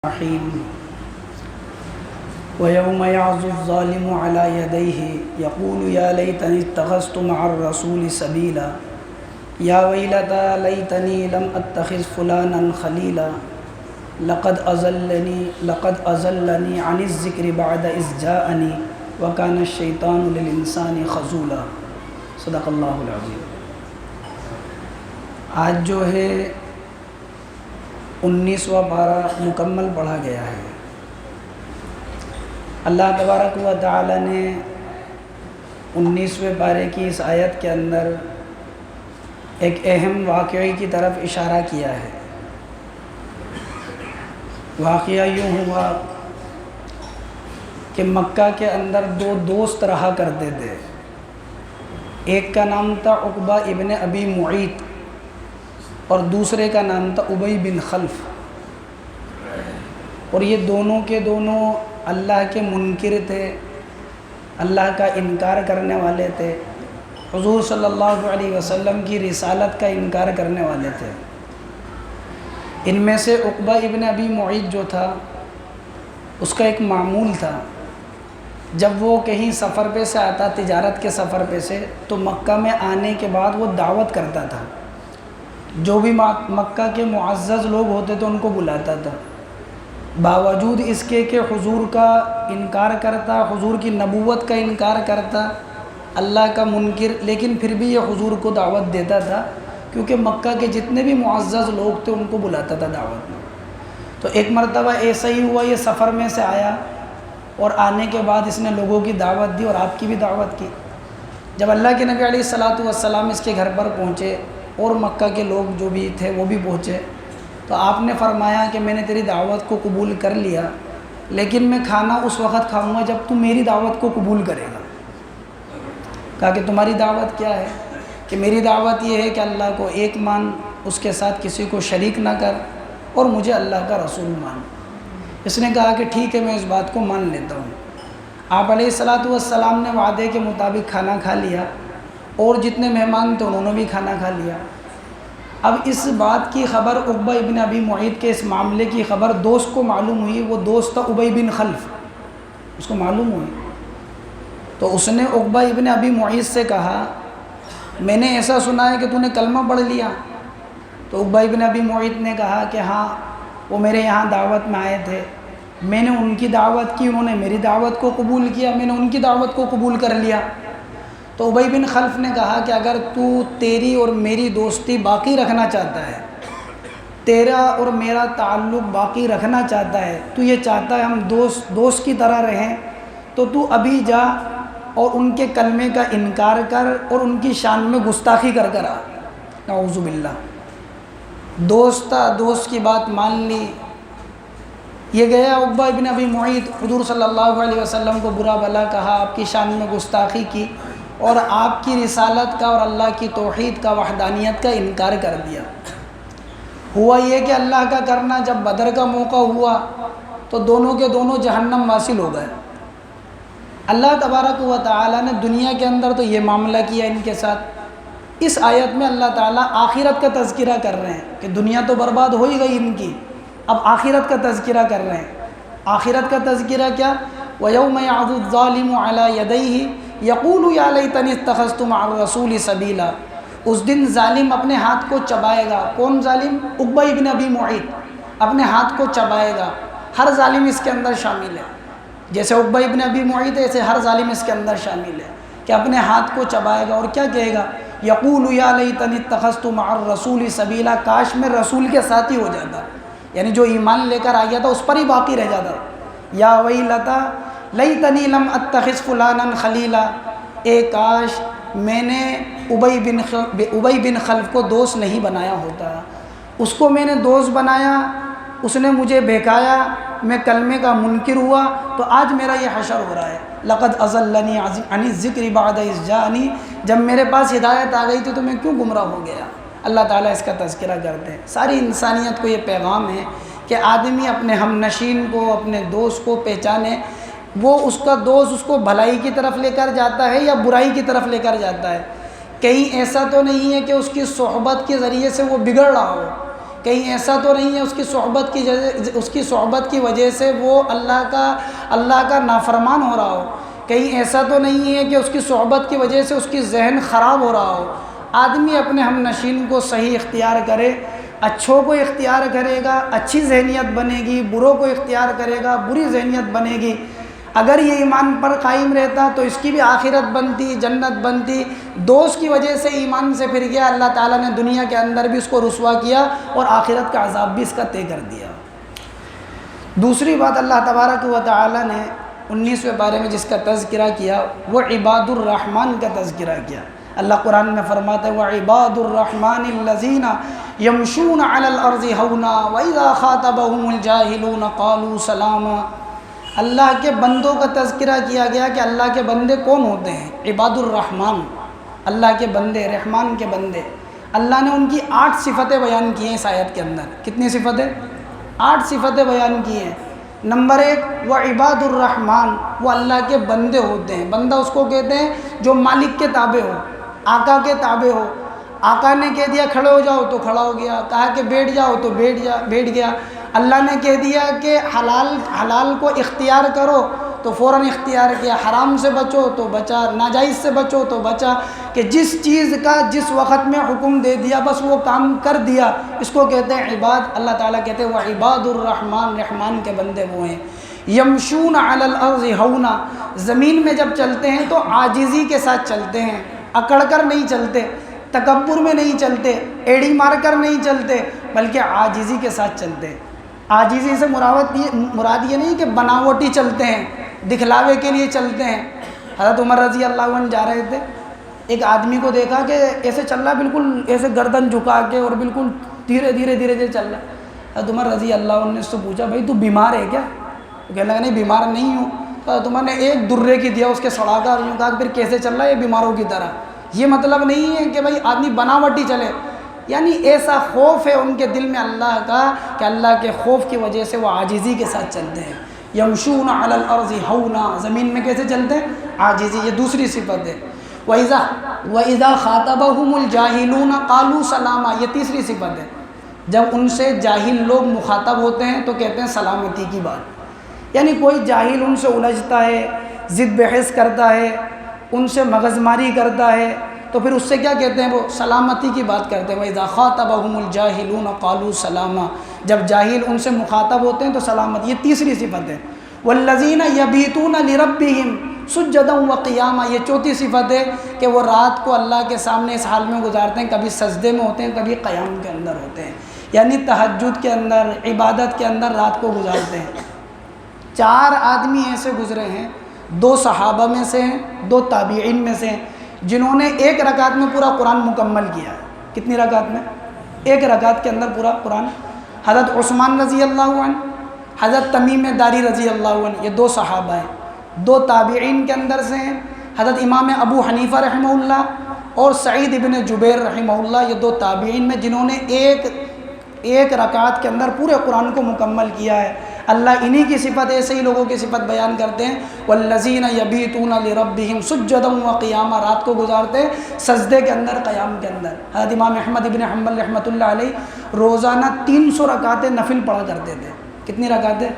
الرحيم ويوم يعض الظالم على يديه يقول يا ليتني اتخذت مع الرسول سبيلا يا ويلتى ليتني لم اتخذ فلانا خليلا لقد أضلني عن الذكر بعد إذ جاءني وكان الشيطان للإنسان خذولا صدق اللہ العظیم۔ آج جو ہے 19واں پارہ مکمل پڑھا گیا ہے۔ اللہ تبارک و تعالی نے 19ویں پارے کی اس آیت کے اندر ایک اہم واقعے کی طرف اشارہ کیا ہے۔ واقعہ یوں ہوا کہ مکہ کے اندر دو دوست رہا کرتے تھے، ایک کا نام تھا عقبہ ابن ابی معیط اور دوسرے کا نام تھا ابی بن خلف، اور یہ دونوں کے دونوں اللہ کے منکر تھے، اللہ کا انکار کرنے والے تھے، حضور صلی اللہ علیہ وسلم کی رسالت کا انکار کرنے والے تھے۔ ان میں سے عقبہ ابن ابی معیط جو تھا اس کا ایک معمول تھا، جب وہ کہیں سفر پہ سے آتا، تجارت کے سفر پہ سے، تو مکہ میں آنے کے بعد وہ دعوت کرتا تھا، جو بھی مکہ کے معزز لوگ ہوتے تھے ان کو بلاتا تھا، باوجود اس کے کہ حضور کا انکار کرتا، حضور کی نبوت کا انکار کرتا، اللہ کا منکر، لیکن پھر بھی یہ حضور کو دعوت دیتا تھا، کیونکہ مکہ کے جتنے بھی معزز لوگ تھے ان کو بلاتا تھا دعوت میں۔ تو ایک مرتبہ ایسا ہی ہوا، یہ سفر میں سے آیا اور آنے کے بعد اس نے لوگوں کی دعوت دی اور آپ کی بھی دعوت کی۔ جب اللہ کے نبی علیہ السلام اس کے گھر پر پہنچے اور مکہ کے لوگ جو بھی تھے وہ بھی پہنچے، تو آپ نے فرمایا کہ میں نے تیری دعوت کو قبول کر لیا، لیکن میں کھانا اس وقت کھاؤں گا جب تو میری دعوت کو قبول کرے گا۔ کہا کہ تمہاری دعوت کیا ہے؟ کہ میری دعوت یہ ہے کہ اللہ کو ایک مان، اس کے ساتھ کسی کو شریک نہ کر، اور مجھے اللہ کا رسول مان۔ اس نے کہا کہ ٹھیک ہے، میں اس بات کو مان لیتا ہوں۔ آپ علیہ السلام نے وعدے کے مطابق کھانا کھا لیا، اور جتنے مہمان تھے انہوں نے بھی کھانا کھا لیا۔ اب اس بات کی خبر، عقبہ ابن ابی معیط کے اس معاملے کی خبر دوست کو معلوم ہوئی، وہ دوست تھا ابی بن خلف، اس کو معلوم ہوئی۔ تو اس نے عقبہ ابن ابی معیط سے کہا میں نے ایسا سنا ہے کہ تو نے کلمہ پڑھ لیا۔ تو عقبہ ابن ابی معیط نے کہا کہ ہاں، وہ میرے یہاں دعوت میں آئے تھے، میں نے ان کی دعوت کی، انہوں نے میری دعوت کو قبول کیا، میں نے ان کی دعوت کو قبول کر لیا۔ تو ابی بن خلف نے کہا کہ اگر تو تیری اور میری دوستی باقی رکھنا چاہتا ہے، تیرا اور میرا تعلق باقی رکھنا چاہتا ہے، تو یہ چاہتا ہے ہم دوست کی طرح رہیں، تو ابھی جا اور ان کے کلمے کا انکار کر اور ان کی شان میں گستاخی کر آ۔ نعوذ باللہ۔ دوست تھا، دوست کی بات مان لی، یہ گیا عقبہ ابن ابی معیط، حضور صلی اللہ علیہ وسلم کو برا بھلا کہا، آپ کی شان میں گستاخی کی، اور آپ کی رسالت کا اور اللہ کی توحید کا، وحدانیت کا انکار کر دیا۔ ہوا یہ کہ اللہ کا کرنا، جب بدر کا موقع ہوا تو دونوں کے دونوں جہنم واصل ہو گئے۔ اللہ تبارک و تعالی نے دنیا کے اندر تو یہ معاملہ کیا ان کے ساتھ، اس آیت میں اللہ تعالیٰ آخرت کا تذکرہ کر رہے ہیں کہ دنیا تو برباد ہو ہی گئی ان کی، اب آخرت کا تذکرہ کر رہے ہیں۔ آخرت کا تذکرہ کیا؟ وَيَوْمَ يَعْضُ الظَّالِمُ عَلَى يَدَيْهِ يَقُولُ يَا لَيْتَنِي اتَّخَذْتُ مَعَ الرَّسُولِ سَبِيلًا۔ اس دن ظالم اپنے ہاتھ کو چبائے گا۔ کون ظالم؟ عقبہ ابن ابی معیط اپنے ہاتھ کو چبائے گا۔ ہر ظالم اس کے اندر شامل ہے، جیسے عقبہ ابن ابی معیط ہے، ایسے ہر ظالم اس کے اندر شامل ہے کہ اپنے ہاتھ کو چبائے گا اور کیا کہے گا؟ یقول یا لیتنی اتخذت مع الرسول سبیلا، کاش میں رسول کے ساتھ ہی ہو جاتا، یعنی جو ایمان لے کر آ گیا تھا اس پر ہی باقی رہ جاتا۔ یا ویلتا لیتنی لم اتخذ فلانا خلیلا، اے کاش میں نے ابی بن خلف کو دوست نہیں بنایا ہوتا، اس کو میں نے دوست بنایا، اس نے مجھے بہکایا، میں کلمے کا منکر ہوا، تو آج میرا یہ حشر ہو رہا ہے۔ لقد اضلنی عن الذکر بعد اذ جاءنی، جب میرے پاس ہدایت آ گئی تھی تو میں کیوں گمراہ ہو گیا؟ اللہ تعالیٰ اس کا تذکرہ کرتے ہیں۔ ساری انسانیت کو یہ پیغام ہے کہ آدمی اپنے ہم نشین کو، اپنے دوست کو پہچانے، وہ اس کا دوست اس کو بھلائی کی طرف لے کر جاتا ہے یا برائی کی طرف لے کر جاتا ہے۔ کہیں ایسا تو نہیں ہے کہ اس کی صحبت کے ذریعے سے وہ بگڑ رہا ہو، کہیں ایسا تو نہیں ہے اس کی صحبت کی وجہ سے وہ اللہ کا نافرمان ہو رہا ہو، کہیں ایسا تو نہیں ہے کہ اس کی صحبت کی وجہ سے اس کی ذہن خراب ہو رہا ہو۔ آدمی اپنے ہم نشین کو صحیح اختیار کرے، اچھوں کو اختیار کرے گا اچھی ذہنیت بنے گی، بروں کو اختیار کرے گا بری ذہنیت بنے گی۔ اگر یہ ایمان پر قائم رہتا تو اس کی بھی آخرت بنتی، جنت بنتی۔ دوست کی وجہ سے ایمان سے پھر گیا، اللہ تعالیٰ نے دنیا کے اندر بھی اس کو رسوا کیا اور آخرت کا عذاب بھی اس کا طے کر دیا۔ دوسری بات اللہ تبارک و تعالیٰ نے 19ویں پارے میں جس کا تذکرہ کیا وہ عباد الرحمن کا تذکرہ کیا۔ اللہ قرآن میں فرماتا ہے وَعِبَادُ الرَّحْمَنِ الَّذِينَ يَمْشُونَ عَلَى الْأَرْضِ هَوْنًا وَإِذَا خَاطَبَهُمُ الْجَاهِلُونَ قَالُوا سَلَامًا۔ اللہ کے بندوں کا تذکرہ کیا گیا کہ اللہ کے بندے کون ہوتے ہیں؟ عباد الرحمن، اللہ کے بندے، رحمان کے بندے۔ اللہ نے ان کی 8 صفتیں بیان کی ہیں اس آیت کے اندر۔ کتنی صفتیں؟ 8 صفتیں بیان کی ہیں۔ نمبر 1 وہ عباد الرحمن، وہ اللہ کے بندے ہوتے ہیں۔ بندہ اس کو کہتے ہیں جو مالک کے تابع ہو، آقا کے تابع ہو۔ آقا نے کہہ دیا کھڑے ہو جاؤ تو کھڑا ہو گیا، کہا کہ بیٹھ جاؤ تو بیٹھ گیا۔ اللہ نے کہہ دیا کہ حلال کو اختیار کرو تو فوراً اختیار کیا، حرام سے بچو تو بچا، ناجائز سے بچو تو بچا، کہ جس چیز کا جس وقت میں حکم دے دیا بس وہ کام کر دیا، اس کو کہتے ہیں عباد۔ اللہ تعالیٰ کہتے ہیں وَعِبَادُ الرحمن، رحمان کے بندے وہ ہیں۔ یمشون علی الارض ہونا، زمین میں جب چلتے ہیں تو عاجزی کے ساتھ چلتے ہیں، اکڑ کر نہیں چلتے، تکبر میں نہیں چلتے، ایڑی مار کر نہیں چلتے، بلکہ عاجزی کے ساتھ چلتے ہیں۔ عاجزی سے مراد یہ نہیں کہ بناوٹی چلتے ہیں، دکھلاوے کے لیے چلتے ہیں۔ حضرت عمر رضی اللہ عنہ جا رہے تھے، ایک آدمی کو دیکھا کہ ایسے چل رہا، بالکل ایسے گردن جھکا کے اور بالکل دھیرے چل رہا۔ حضرت عمر رضی اللہ عنہ نے اس سے پوچھا بھائی تو بیمار ہے کیا؟ وہ کہنے لگا نہیں بیمار نہیں ہوں۔ تو حضرت عمر نے ایک درے کی دیا اس کے سڑا کر، یوں کہا کہ پھر کیسے چل رہا ہے یہ بیماروں کی طرح۔ یہ مطلب نہیں ہے کہ بھائی آدمی بناوٹی چلے، یعنی ایسا خوف ہے ان کے دل میں اللہ کا کہ اللہ کے خوف کی وجہ سے وہ عاجزی کے ساتھ چلتے ہیں۔ یمشون علی الارض ہونا، زمین میں کیسے چلتے ہیں؟ عاجزی، یہ دوسری صفت ہے۔ وَإِذَا خَاطَبَهُمُ الْجَاهِلُونَ قَالُوا سَلَامًا، یہ تیسری صفت ہے۔ جب ان سے جاہل لوگ مخاطب ہوتے ہیں تو کہتے ہیں سلامتی کی بات، یعنی کوئی جاہل ان سے الجھتا ہے، ضد بحث کرتا ہے، ان سے مغز ماری کرتا ہے تو پھر اس سے کیا کہتے ہیں؟ وہ سلامتی کی بات کرتے ہیں۔ وَإِذَا خَاطَبَهُمُ الْجَاهِلُونَ قَالُوا سَلَامًا، جب جاہل ان سے مخاطب ہوتے ہیں تو سلامت، یہ تیسری صفت ہے۔ وَالَّذِينَ يَبِيتُونَ لِرَبِّهِمْ سُجَّدًا وَقِيَامًا، یہ چوتھی صفت ہے کہ وہ رات کو اللہ کے سامنے اس حال میں گزارتے ہیں، کبھی سجدے میں ہوتے ہیں، کبھی قیام کے اندر ہوتے ہیں، یعنی تہجد کے اندر، عبادت کے اندر رات کو گزارتے ہیں۔ 4 آدمی ایسے گزرے ہیں، 2 صحابہ میں سے ہیں، 2 تابعین میں سے ہیں، جنہوں نے 1 رکعت میں پورا قرآن مکمل کیا ہے۔ کتنی رکعت میں؟ 1 رکعت کے اندر پورا قرآن۔ حضرت عثمان رضی اللہ عنہ، حضرت تمیم داری رضی اللہ عنہ، یہ 2 صحابہ ہیں۔ 2 تابعین کے اندر سے ہیں، حضرت امام ابو حنیفہ رحمہ اللہ اور سعید ابن جبیر رحمہ اللہ، یہ 2 تابعین میں جنہوں نے ایک رکعت کے اندر پورے قرآن کو مکمل کیا ہے۔ اللہ انہی کی صفت، ایسے ہی لوگوں کی صفت بیان کرتے ہیں۔ وَالَّذِينَ يَبِيتُونَ لِرَبِّهِمْ سُجَّدًا وَقِيَامًا، رات کو گزارتے سجدے کے اندر، قیام کے اندر۔ حضرت امام احمد ابن حنبل رحمۃ اللہ علیہ روزانہ 300 رکعتیں نفل پڑھا کرتے تھے۔ کتنی رکعتیں؟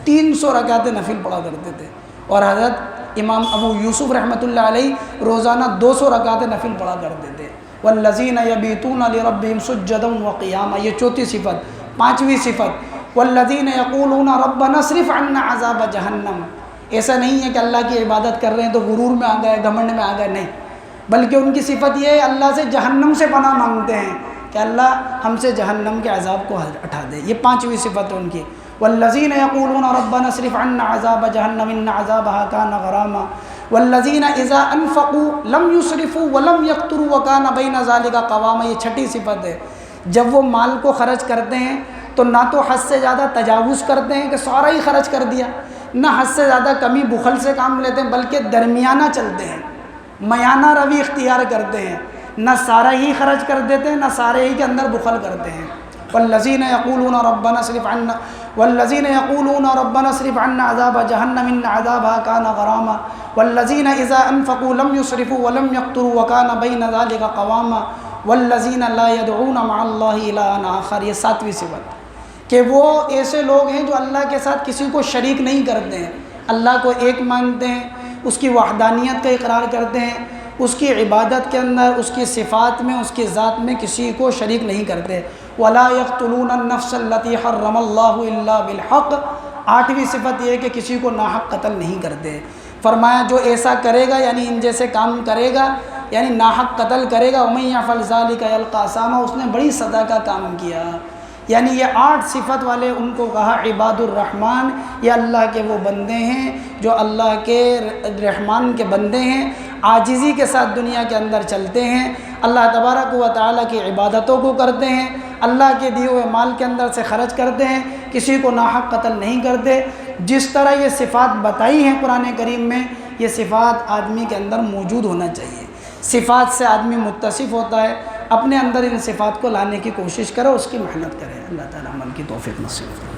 300 رکعتیں نفل پڑھا کرتے تھے۔ اور حضرت امام ابو یوسف رحمۃ اللہ علیہ روزانہ 200 رکعتیں نفل پڑھا کرتے تھے۔ وَالَّذِينَ يَبِيتُونَ لِرَبِّهِمْ سُجَّدًا وَقِيَامًا، یہ چوتھی صفت۔ 5ویں صفت وَالَّذِينَ يَقُولُونَ رَبَّنَا اصْرِفْ عَنَّا عَذَابَ جَهَنَّمَ، ایسا نہیں ہے کہ اللہ کی عبادت کر رہے ہیں تو غرور میں آ گئے، گھمنڈ میں آ گئے، نہیں، بلکہ ان کی صفت یہ ہے اللہ سے جہنم سے پناہ مانگتے ہیں کہ اللہ ہم سے جہنم کے عذاب کو ہٹا دے۔ یہ 5ویں صفت ہے ان کی۔ وَالَّذِينَ يَقُولُونَ رَبَّنَا اصْرِفْ عَنَّا عَذَابَ جَهَنَّمَ إِنَّ عَذَابَهَا كَانَ غَرَامًا وَالَّذِينَ إِذَا أَنفَقُوا لَمْ يُسْرِفُوا وَلَمْ يَقْتُرُوا وَكَانَ بَيْنَ ذَلِكَ قَوَامًا، یہ 6ٹھی صفت ہے۔ جب وہ مال کو خرچ کرتے ہیں تو نہ تو حد سے زیادہ تجاوز کرتے ہیں کہ سارا ہی خرچ کر دیا، نہ حد سے زیادہ کمی بخل سے کام لیتے ہیں، بلکہ درمیانہ چلتے ہیں، میانہ روی اختیار کرتے ہیں، نہ سارا ہی خرچ کر دیتے ہیں، نہ سارے ہی کے اندر بخل کرتے ہیں۔ والذین یقولون ربنا اصرف عنا عذاب جہنم ان عذابها کان غراما والذین اذا انفقوا لم یسرفوا ولم یقتروا وکان بین ذلک قواما والذین لا يدعون مع اللہ الہا آخر، یہ 7ویں صفت کہ وہ ایسے لوگ ہیں جو اللہ کے ساتھ کسی کو شریک نہیں کرتے ہیں، اللہ کو ایک مانتے ہیں، اس کی وحدانیت کا اقرار کرتے ہیں، اس کی عبادت کے اندر، اس کی صفات میں، اس کی ذات میں کسی کو شریک نہیں کرتے۔ وَلَا يَقْتُلُونَ النَّفْسَ الَّتِي حَرَّمَ اللَّهُ إِلَّا بِالْحَقِّ، 8ویں صفت یہ ہے کہ کسی کو ناحق قتل نہیں کرتے۔ فرمایا جو ایسا کرے گا، یعنی ان جیسے کام کرے گا، یعنی ناحق قتل کرے گا، وَمَن يَفْعَلْ ذَلِكَ يَلْقَ أَثَامًا، اس نے بڑی سزا کا کام کیا۔ یعنی یہ 8 صفت والے ان کو کہا عباد الرحمن، یہ اللہ کے وہ بندے ہیں جو اللہ کے رحمان کے بندے ہیں، عاجزی کے ساتھ دنیا کے اندر چلتے ہیں، اللہ تبارک و تعالیٰ کی عبادتوں کو کرتے ہیں، اللہ کے دیے ہوئے مال کے اندر سے خرچ کرتے ہیں، کسی کو ناحق قتل نہیں کرتے۔ جس طرح یہ صفات بتائی ہیں قرآن کریم میں، یہ صفات آدمی کے اندر موجود ہونا چاہیے۔ صفات سے آدمی متصف ہوتا ہے، اپنے اندر ان صفات کو لانے کی کوشش کرو، اس کی محنت کرے۔ اللہ تعالیٰ عمل کی توفیق نصیب کرے۔